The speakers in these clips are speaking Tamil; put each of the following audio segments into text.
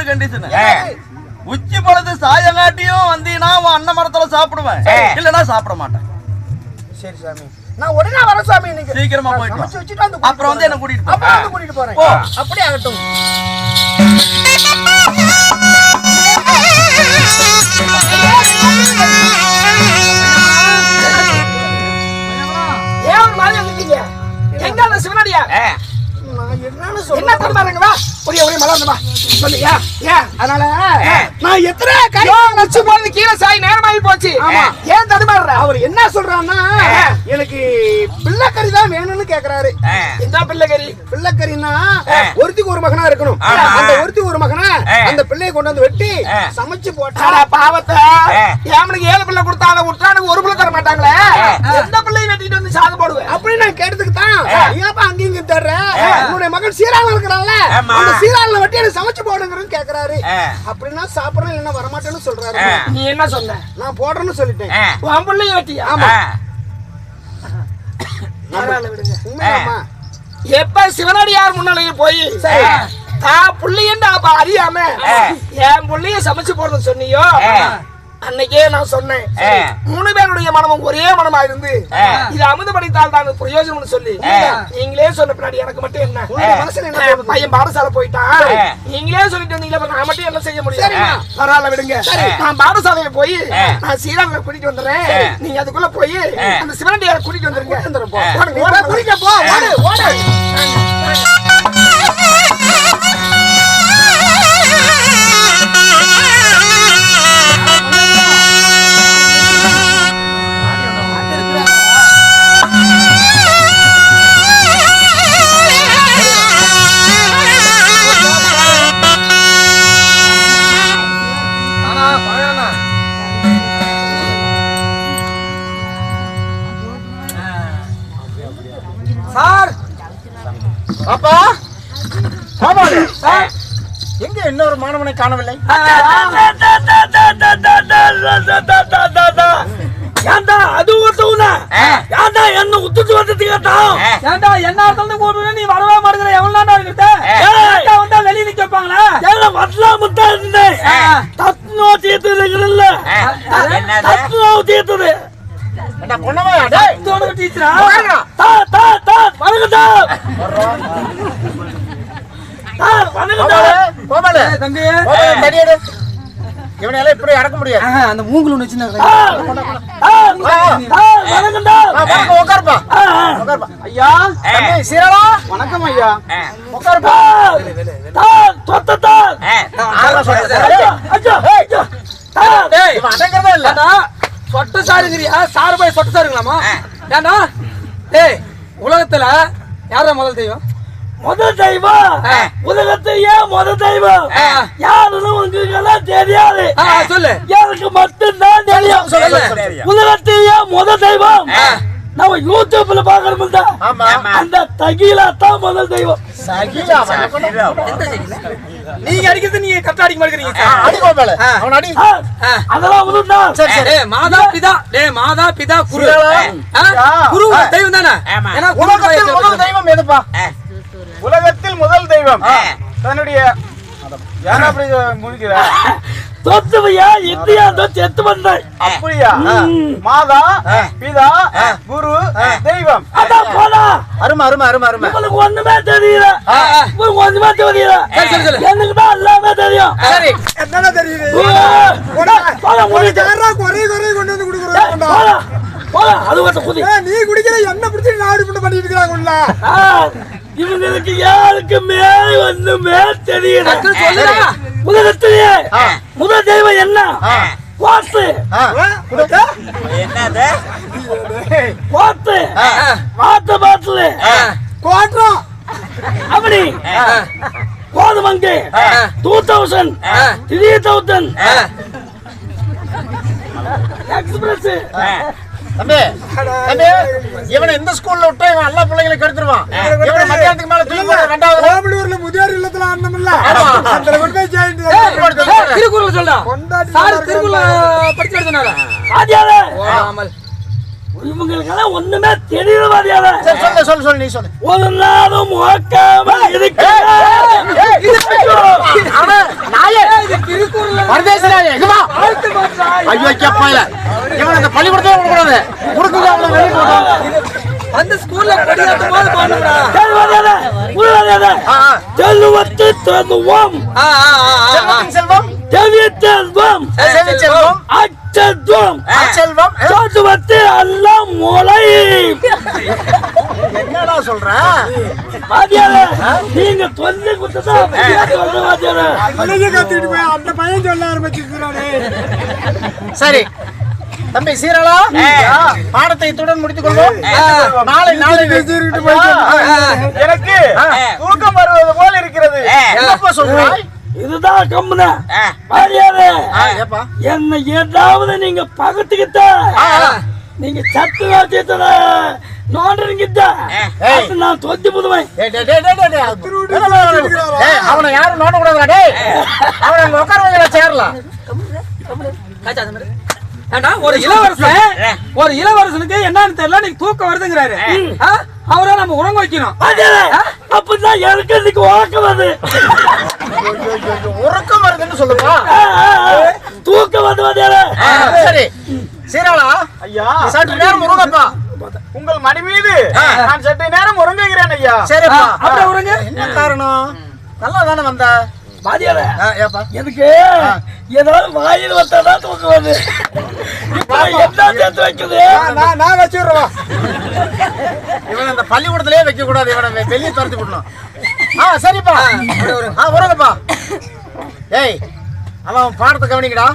கண்டிஷன். உச்சி பொழுது சாயங்காட்டியும் வந்தீங்கன்னா அண்ணன் மரத்துல சாப்பிடுவேன், இல்லன்னா சாப்பிட மாட்டேன். சரி சாமி, நான் உடனே வரேன் சாமி. இன்னைக்கு சீக்கிரமா போயிட்டு அப்புறம் வந்து என்ன கூட்டிட்டு போறேன். அப்படியே ஆகட்டும். ஏன் மாதிரி வந்துட்டீங்க? எங்க அந்த சிவனடியா? என்ன தரமாருங்கவா? ஒரே மலர்ந்தமா சொல்லியா? ஏன் அதனால நான் எத்தனை கை நச்சு போது கீழே சாய் நேரமாகி போச்சு. ஏன் தடுமாறுற? அவர் என்ன சொல்றான்னா, எனக்கு பிள்ளைக்கறி தான் வேணும்னு கேக்குறாரு. என்ன பிள்ளைக்கறி? பிள்ளைக்கறின்னா ஒருத்திக்கு ஒரு மகனா இருக்கணும். அந்த ஒருத்திக்கு ஒரு மகனா அந்த பிள்ளையை கொண்டு வந்து வெட்டி சமைச்சு போட்டா பாவத்தை ஏமனுக்கு 7 பிள்ளை கொடுத்தா அதை விட்டானுக்கு ஒரு பிள்ளை தர மாட்டாங்களே, எந்த பிள்ளையும் வெட்டிட்டு வந்து சாதம் போடுவேன் அப்படின்னு நான் கேட்டதுக்கு தான் ஏப்பா அங்கேயும் தர்ற உன்னுடைய மகன் சீராள இருக்கிறான்ல, அந்த சீராள வெட்டி எனக்கு சமைச்சு போடுங்கிறது கேக்குறாரு. அப்படின்னா சாப்பிடறேன் என்ன வரமாட்டேன்னு சொல்றாரு. நீ என்ன சொன்ன? நான் போடுறேன்னு சொல்லிட்டேன். உன் பிள்ளைய வெட்டி? ஆமா. உண்மையாமா? எப்ப சிவனடியார் முன்னாலேயே போய் தான் புள்ளையன்னு அப்ப அறியாம என் புள்ளைய சமைச்சு போடுறது சொன்னியோ, அன்னைக்கே நான் சொன்னேன் 3 பேருடைய மனமும் ஒரே மனமா இருந்து இது அமுதபடித்தால் தான் பிரயோஜனம்னு சொல்லி நீங்களே சொன்ன பின்னாடி எனக்கு மட்டும் என்ன பையன் பாடசாலை போயிட்டான், நீங்களே சொல்லிட்டு வந்தீங்களா, நான் மட்டும் என்ன செய்ய முடியும்? பரவாயில்ல விடுங்க, நான் பாடசாலையில போய் நான் சீராளனை கூட்டிட்டு வந்துடுறேன், நீங்க அதுக்குள்ள போய் அந்த சிவனடியாரை கூட்டிட்டு வந்துருங்க. அப்பா எங்க இன்னொரு மாணவனை காணவில்லை? ஏண்டா அது ஒருத்தவனா? ஏண்டா என்ன உத்துட்டு வந்தது கேட்டான்? ஏண்டா என்ன அர்த்தம் போடுற நீ வரவே மாட்டேங்கற? எவ்வளவு நாளா இருக்குது? ஏண்டா வந்தா வெளிய நிக்க வைப்பாங்களா? ஏண்டா வரலாம தான் இருந்தேன். தத்னோ தீத்துறீங்கல்ல? தத்னோ தீத்துது. என்ன பொண்ணமா டேய்? தோணு டீச்சரா? தா தா தா வரங்கடா. தா வரங்கடா. கோமல தம்பி தடியடு. இவனை எல்லாம் இப்படி அடக்க முடியாது. அந்த மூங்கல் ஒண்ணு வச்சினா வரங்கடா. உட்கார்ப்பா உட்கார்ப்பா. ஐயா தம்பி சீரளா வணக்கம் ஐயா. உட்கார்ப்பா. தா தொத்த தா. ஆள சொல்றே. அச்சோ அச்சோ. தா டேய் இவன் அடங்கறதே இல்லடா. சொட்ட சாருங்கறியா? சாரு போய் சொட்ட சாருங்களாமா? ஏண்டா டேய் உலகத்துல யாரா முதல் தெய்வம்? முதல் தெய்வம் உலகத்தையே முதல் தெய்வம் யாருன்னு உங்களுக்கு தெரியாது. சொல்லு. எனக்கு மட்டும்தான் தெரியும். உலகத்தையே முதல் தெய்வம் நம்ம யூடியூப்ல பாக்குறோம்ல, அந்த தகிலா தான் முதல் தெய்வம். நீங்க அடிக்கிறது நீங்க கரெக்டா அடிக்க மாட்டீங்க. அதெல்லாம் உண்மைதான். மாதா பிதா மாதா பிதா குரு குரு தெய்வம் தானே. முதல் தெய்வம் எதுப்பா? உலகத்தில் முதல் தெய்வம் தன்னுடைய தொத்துவையா இந்தியா செத்து வந்தேன். அப்படியா? மாதா பிதா குரு தெய்வம். அதான் போனா அருமை அருமை அருமை அருமை. உங்களுக்கு ஒண்ணுமே தெரியல. ஒண்ணுமே தெரியல. எனக்கு தான் எல்லாமே தெரியும். சரி என்னடா தெரியுது? கொண்டு வந்து குடுக்குறோம். அது நீ குடிக்கிற என்ன பிடிச்சி நாடு பண்ணிட்டு இருக்கிறாங்க. இவங்களுக்கு யாருக்குமே ஒண்ணுமே தெரியல. உலகத்திலேயே முதல் தெய்வம் என்ன? வாத்து. என்னது வாத்து? வாத்து பாத்துல கோட்டம் அப்படி கோதுமங்கு 2000 3000 எக்ஸ்பிரஸ். தம்பி தம்பி இவனை இந்த ஸ்கூல்ல விட்டா இவன் எல்லா பிள்ளைகளை கெடுத்துருவான். இவனை மத்தியானத்துக்கு மேல தூக்கி போட்டு ரெண்டாவது கோபலூர்ல முதியோர் இல்லத்துல ஆனமில்ல அதுல கொண்டு போய் ஜாயின் திருக்குறள் சொல்றா. சார் திருக்குறள் படிச்சு வரதுனால வாதியாவே ஆமல் இவங்களுக்கெல்லாம் ஒண்ணுமே தெரியல வாதியாவே. சரி சொல்லு சொல்லு சொல்லு நீ சொல்லு. ஒரு நாளும் ஓக்காம இருக்கு. அவன் நாயே ஐயோ கேப்பாயில இவன் அந்த பள்ளிக்கூடத்துல விடக்கூடாது கொடுக்குது அவனை வெளியே போட்டோம் அந்த ஸ்கூல்ல படியாட்டும் போது பாடுறா செல்வத்து செல்வம் செல்வம் செல்வம் செல்வம் அச்செல்வம் செல்வம் செல்வத்து எல்லாம் மூளை. என்னடா சொல்ற வாத்தியாரே நீங்க சொல்லி கொடுத்ததா வாத்தியாரே கத்துக்கிட்டு போய் அந்த பையன் சொல்ல ஆரம்பிச்சிருக்கிறானே. சரி தம்பி சீரலா பாடத்தை இத்துடன் முடித்துக் கொள்வோம். நாளை எனக்கு தூக்கம் வருவது போல இருக்கிறது. என்னப்பா சொல்றாய்? இதுதான் கம்பெனி வாத்தியாரே. என்ன ஏதாவது நீங்க பகத்துக்கிட்ட நீங்க சத்து வாத்தியத்துல நோண்டுறீங்க நான் தொத்தி புதுவேன். அவனை யாரும் நோண்ட கூடாதுடா டேய். அவனை உட்கார வைக்கிற சேர்லாம். ஒரு இளவரசனுக்கு என்னன்னு தெரியல நீங்க தூக்கம் வருதுங்கிறாரு. அவரை நம்ம உறங்க வைக்கணும். அப்பதான் எனக்கு இன்னைக்கு உறக்கம் வருது. உறக்கம் வருதுன்னு சொல்லுங்க. தூக்கம் வந்து வாத்தியாரே. சரி சீரலா ஐயா சற்று நேரம் உறங்கப்பா. உங்கள் மடி மீது நான் சற்று நேரம் உறங்குகிறேன் ஐயா. சரிப்பா அப்படியே உறங்க. என்ன காரணம்? நல்லா தானே வந்த வாத்தியாரே ஏப்பா எனக்கு ஏதாவது வாயில் வந்தாதான் தூக்கம் வருது. இப்ப என்ன சேர்த்து வைக்குது? நான் வச்சுடுறோம். இவன் அந்த பள்ளிக்கூடத்திலே வைக்க கூடாது. இவனை வெளியே துரத்தி விடணும். சரிப்பா உறங்கப்பா. ஏய் அவன் பாடத்தை கவனிக்கடா.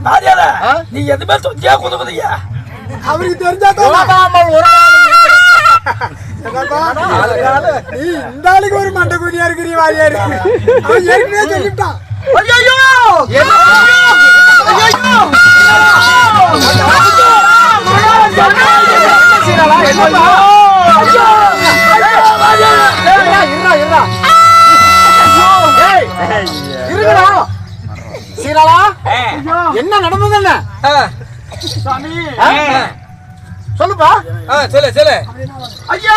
வாத்தியாரே நீ எதுவுமே தொத்தியா குதுகுதியா அவருக்கு தெரிஞ்சாதான் உறங்காமல் நீ இந்த ஆளுக்கு ஒரு மண்டை குதியா இருக்கிறீ வாரியாரு. அவன் ஏற்கனவே சொல்லிட்டான். சீரலா என்ன நடந்தது? என்ன சொல்லுப்பா. சொல்லு சொல்லு. ஐயா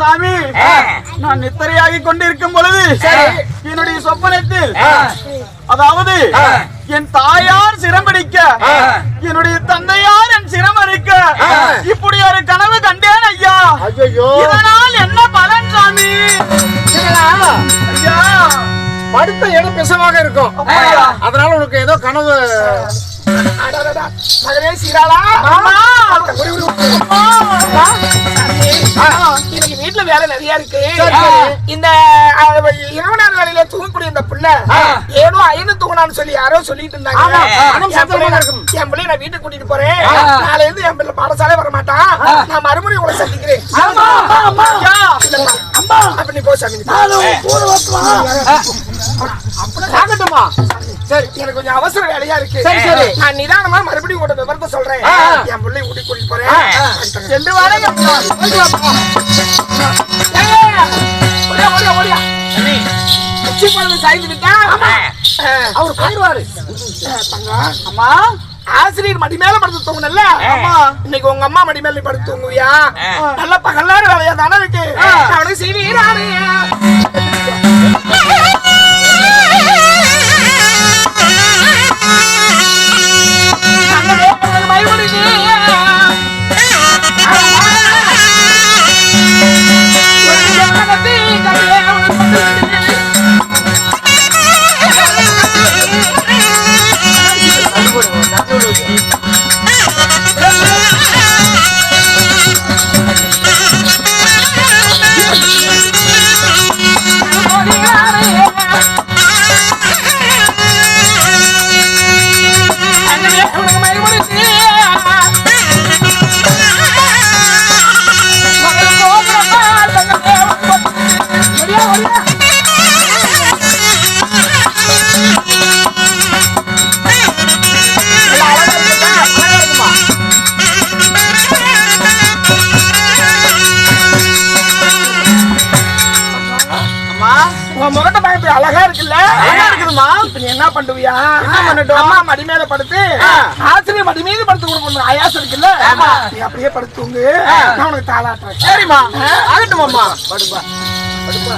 சாமி நான் நித்திரையாகி கொண்டிருக்கும் பொழுது என்னுடைய சொப்பனத்தில் அதாவது என் தாயார் சிரமடிக்க என்னுடைய தந்தையார் என் சிரமடிக்க இப்படி ஒரு கனவு கண்டேன் ஐயா. இதனால் என்ன பலன் சாமி? ஐயா படுத்த இடம் பிசமாக இருக்கும். அதனால உனக்கு ஏதோ கனவு. மகனே சீராளா இன்னைக்கு வீட்டுல வேலை நிறைய இருக்கு. இந்த இரவு நேர வேலையில தூங்கக்கூடிய இந்த பிள்ளை ஏதோ ஐந்து தூங்கினான்னு சொல்லி யாரோ சொல்லிட்டு இருந்தாங்க. என் பிள்ளை நான் வீட்டுக்கு கூட்டிட்டு போறேன். நாளைல இருந்து என் பிள்ளை பாடசாலை வர மாட்டான். நான் மறுபடியும் உங்களை சந்திக்கிறேன். அப்ப நீ போ சாமி. ஆகட்டுமா? சரி எனக்கு கொஞ்சம் அவசர வேலையா இருக்கு. நான் நிதானமா மறுபடியும் உங்களோட விவரத்தை சொல்றேன். என் பிள்ளை ஊட்டி கூட்டிட்டு போறேன். சென்று வாடகை அவர் போயிடுவாரு. அம்மா ஆசிரியர் மடி மேல படுத்து தூங்கணும்ல. இன்னைக்கு உங்க அம்மா மடி மேல படுத்து தூங்குவியா? நல்ல பகல்லார வேலையா தானே இருக்கு. அவனுக்கு சீனியரானு பண்ணுவியா? அம்மா மடி மேல படுத்து ஆசிரியர் மடி மீது படுத்து கொடுக்கணும். ஆயாசம் இருக்குல்ல, நீ அப்படியே படுத்துங்க. நான் உனக்கு தாளாட்டுறேன். சரிம்மா, ஆகட்டும் அம்மா. படுப்பா படுப்பா.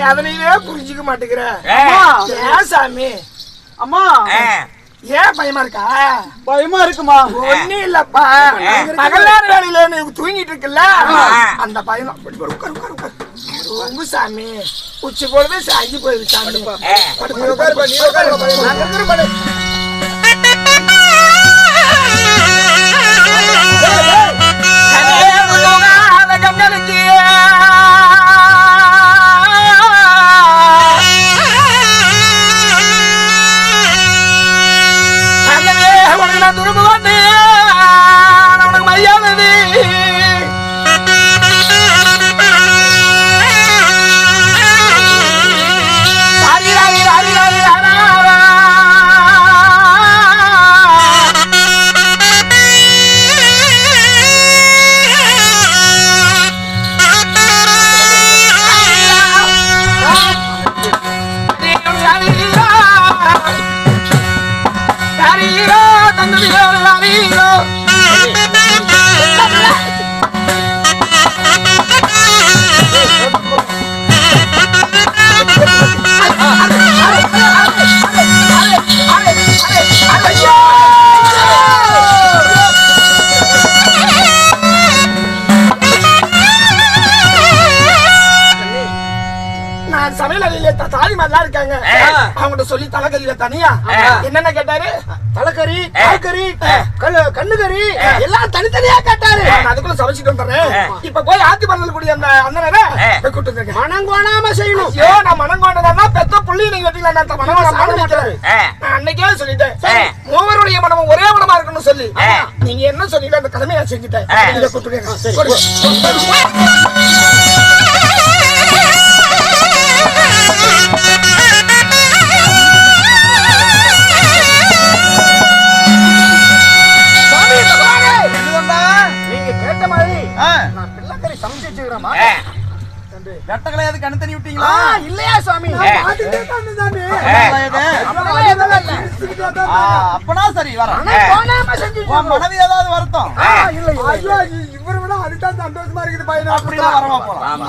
அதனையே புரிஞ்சுக்க மாட்டேங்கிறேன் சாமி. அம்மா ஏன் பயமா இருக்கா? பயமா இருக்குமா? ஒண்ணு இல்லப்பா, பகல்நேர வேலையில நீ தூங்கிட்டு இருக்குல்ல, அந்த பயம். ரொம்ப சாமி, உச்சி பொழுது சாஞ்சி போயிரு சாமி. சொல்லி தலைக்கறியில தனியா என்னென்ன கேட்டாரு? தலைக்கறி, காய்கறி, கண்ணுக்கறி எல்லாம் தனித்தனியா கேட்டாரு. அதுக்குள்ள சமைச்சிட்டு வந்துடுறேன். இப்ப போய் ஆத்தி பண்ணல கூடிய அந்த அண்ணனை கூட்டு வந்திருக்கேன். மனங்கோணாம செய்யணும். ஐயோ, நான் மனங்கோணா பெத்த புள்ளி நீங்க வெட்டிக்கலாம். நான் அன்னைக்கே சொல்லிட்டேன், மூவருடைய மனமும் ஒரே மனமா இருக்கணும்னு சொல்லி. நீங்க என்ன சொன்னீங்க அந்த கடமையை நான் செஞ்சுட்டேன். இதை கூப்பிட்டு வெட்டக்கலையாது கண்ணு தண்ணி விட்டீங்களா? இல்லையா சாமி? அப்பனா சரி வரேன். மனைவி ஏதாவது வருத்தம்? இவரை விட அதுதான் சந்தோஷமா இருக்குது பையன். அப்படின்னா வரவா போலாம்.